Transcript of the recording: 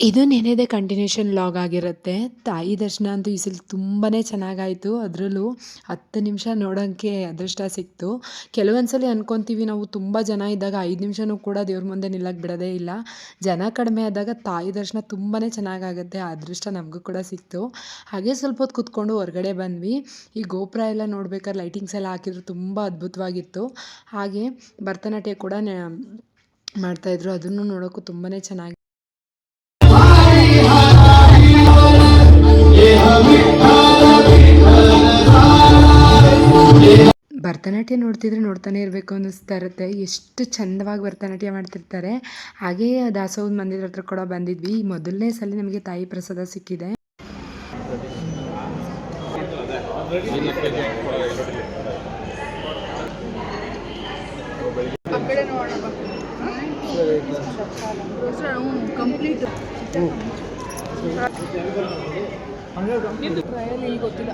ಇದು ನೆನೆದೇ continuation vlog ಆಗಿರುತ್ತೆ. ತಾಯಿ ದರ್ಶನ ಅಂತೂ ಈ ಸಲ ತುಂಬಾ ಚೆನ್ನಾಗಾಯಿತು. ಅದರಲ್ಲೂ 10 ನಿಮಿಷ ನೋಡೋಕ್ಕೆ ಅದೃಷ್ಟ ಸಿಕ್ತು. ಕೆಲವೊಂದು ಸಲ ಅನ್ಕೊತೀವಿ ನಾವು ತುಂಬ ಜನ ಇದ್ದಾಗ 5 ನಿಮಿಷನೂ ಕೂಡ ದೇವ್ರ ಮುಂದೆ ನಿಲ್ಲಕ್ಕೆ ಬಿಡೋದೇ ಇಲ್ಲ. ಜನ ಕಡಿಮೆ ಆದಾಗ ತಾಯಿ ದರ್ಶನ ತುಂಬಾ ಚೆನ್ನಾಗಾಗುತ್ತೆ. ಆ ಅದೃಷ್ಟ ನಮಗೂ ಕೂಡ ಸಿಕ್ತು. ಹಾಗೆ ಸ್ವಲ್ಪ ಹೊತ್ತು ಕೂತ್ಕೊಂಡು ಹೊರಗಡೆ ಬಂದ್ವಿ. ಈ ಗೋಪುರ ಎಲ್ಲ ನೋಡ್ಬೇಕಾದ್ರೆ ಲೈಟಿಂಗ್ಸ್ ಎಲ್ಲ ಹಾಕಿದ್ರು ತುಂಬ ಅದ್ಭುತವಾಗಿತ್ತು. ಹಾಗೆ ಭರತನಾಟ್ಯ ಕೂಡ ಮಾಡ್ತಾಯಿದ್ರು. ಅದನ್ನು ನೋಡೋಕ್ಕೂ ತುಂಬಾ ಚೆನ್ನಾಗಿ ಭರತನಾಟ್ಯ ನೋಡ್ತಿದ್ರೆ ನೋಡ್ತಾನೆ ಇರಬೇಕು ಅನ್ನಿಸ್ತಾ ಇರುತ್ತೆ. ಎಷ್ಟು ಚಂದವಾಗಿ ಭರತನಾಟ್ಯ ಮಾಡ್ತಿರ್ತಾರೆ. ಹಾಗೆಯೇ ದಾಸೋಹದ ಮಂದಿರ ಹತ್ರ ಕೂಡ ಬಂದಿದ್ವಿ. ಮೊದಲನೇ ಸಲ ನಮಗೆ ತಾಯಿ ಪ್ರಸಾದ ಸಿಕ್ಕಿದೆ. ಗೊತ್ತಿಲ್ಲ.